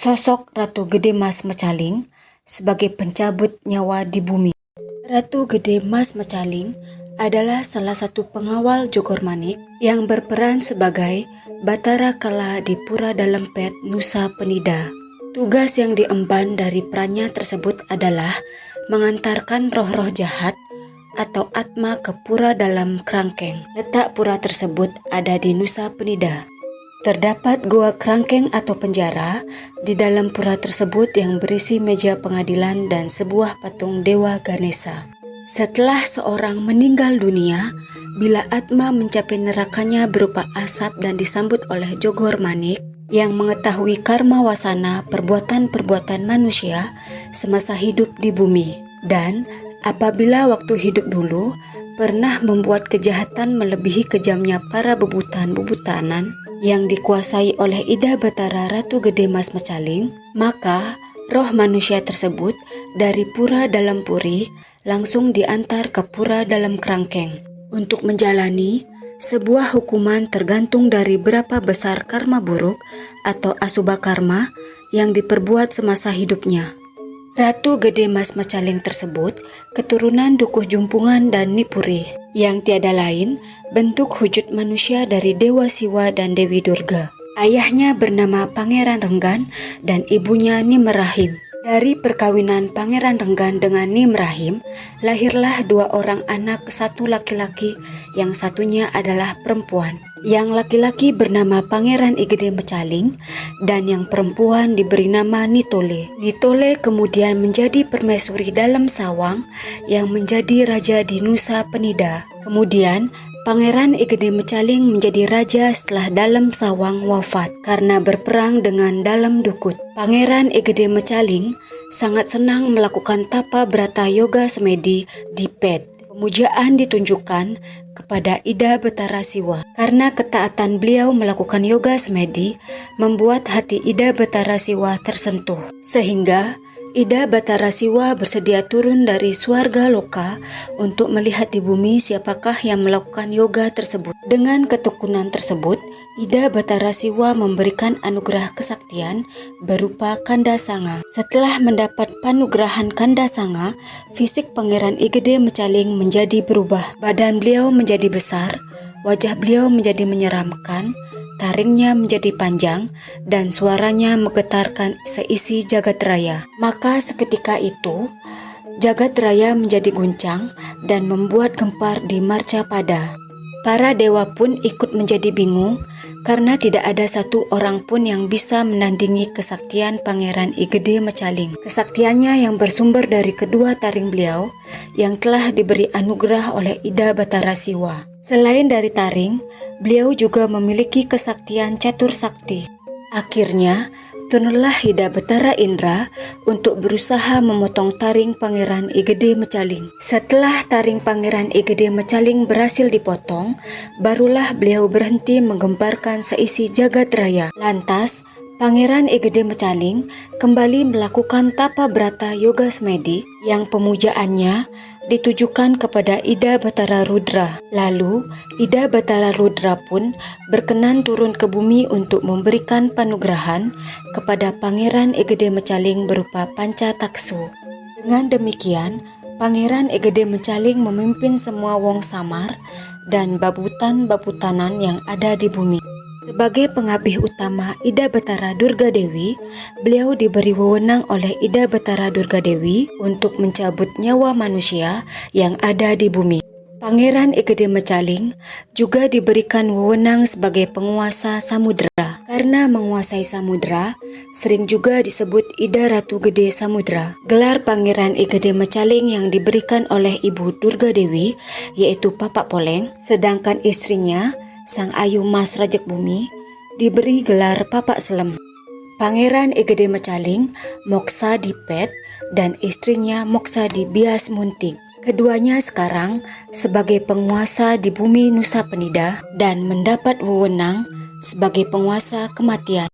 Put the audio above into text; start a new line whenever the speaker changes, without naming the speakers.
Sosok Ratu Gede Mas Mecaling sebagai pencabut nyawa di bumi. Ratu Gede Mas Mecaling adalah salah satu pengawal Jogormanik yang berperan sebagai Batara Kala di Pura Dalempet, Nusa Penida. Tugas yang diemban dari perannya tersebut adalah mengantarkan roh-roh jahat atau atma ke pura dalam kerangkeng. Letak pura tersebut ada di Nusa Penida. Terdapat gua kerangkeng atau penjara di dalam pura tersebut yang berisi meja pengadilan dan sebuah patung Dewa Ganesha. Setelah seorang meninggal dunia, bila atma mencapai nerakanya berupa asap dan disambut oleh Jogormanik yang mengetahui karma wasana perbuatan-perbuatan manusia semasa hidup di bumi, dan apabila waktu hidup dulu pernah membuat kejahatan melebihi kejamnya para bebutanan yang dikuasai oleh Ida Batara Ratu Gede Mas Mecaling, maka roh manusia tersebut dari pura dalam puri langsung diantar ke pura dalam kerangkeng untuk menjalani sebuah hukuman tergantung dari berapa besar karma buruk atau asubha karma yang diperbuat semasa hidupnya. Ratu Gede Mas Mecaling tersebut keturunan Dukuh Jumpungan dan Nipuri yang tiada lain bentuk wujud manusia dari Dewa Siwa dan Dewi Durga. Ayahnya bernama Pangeran Renggan dan ibunya Nimrahim. Dari perkawinan Pangeran Renggan dengan Nimrahim, lahirlah dua orang anak, satu laki-laki, yang satunya adalah perempuan. Yang laki-laki bernama Pangeran Igede Mecaling dan yang perempuan diberi nama Nitole. Nitole kemudian menjadi permaisuri dalam sawang yang menjadi raja di Nusa Penida. Kemudian Pangeran Igede Mecaling menjadi raja setelah Dalam Sawang wafat karena berperang dengan Dalam Dukut. Pangeran Igede Mecaling sangat senang melakukan tapa brata yoga semedi di Ped. Pemujaan ditunjukkan kepada Ida Batara Siwa karena ketaatan beliau melakukan yoga semedi membuat hati Ida Batara Siwa tersentuh, sehingga Ida Batara Siwa bersedia turun dari swarga loka untuk melihat di bumi siapakah yang melakukan yoga tersebut. Dengan ketekunan tersebut, Ida Batara Siwa memberikan anugerah kesaktian berupa Kanda Sanga. Setelah mendapat panugrahan Kanda Sanga, fisik Pangeran Igede Mecaling menjadi berubah. Badan beliau menjadi besar, wajah beliau menjadi menyeramkan, taringnya menjadi panjang, dan suaranya menggetarkan seisi jagat raya. Maka seketika itu, jagat raya menjadi guncang dan membuat gempar di Marcapada. Para dewa pun ikut menjadi bingung karena tidak ada satu orang pun yang bisa menandingi kesaktian Pangeran Igede Mecaling. Kesaktiannya yang bersumber dari kedua taring beliau yang telah diberi anugerah oleh Ida Batara Siwa. Selain dari taring, beliau juga memiliki kesaktian catur sakti. Akhirnya, turunlah Ida Batara Indra untuk berusaha memotong taring Pangeran Igede Mecaling. Setelah taring Pangeran Igede Mecaling berhasil dipotong, barulah beliau berhenti menggemparkan seisi jagat raya. Lantas, Pangeran Igede Mecaling kembali melakukan tapa brata yoga semedi yang pemujaannya ditujukan kepada Ida Batara Rudra. Lalu, Ida Batara Rudra pun berkenan turun ke bumi untuk memberikan panugrahan kepada Pangeran Igede Mecaling berupa panca taksu. Dengan demikian, Pangeran Igede Mecaling memimpin semua wong samar dan babutan-babutanan yang ada di bumi. Sebagai pengabih utama Ida Batara Durga Dewi, beliau diberi wewenang oleh Ida Batara Durga Dewi untuk mencabut nyawa manusia yang ada di bumi. Pangeran Igede Mecaling juga diberikan wewenang sebagai penguasa samudera. Karena menguasai samudera, sering juga disebut Ida Ratu Gede Samudra. Gelar Pangeran Igede Mecaling yang diberikan oleh Ibu Durga Dewi yaitu Papak Poleng, sedangkan istrinya Sang Ayu Mas Rajek Bumi diberi gelar Papak Selem. Pangeran Igede Mecaling moksa di Ped dan istrinya moksa di Bias Munting. Keduanya sekarang sebagai penguasa di bumi Nusa Penida dan mendapat wewenang sebagai penguasa kematian.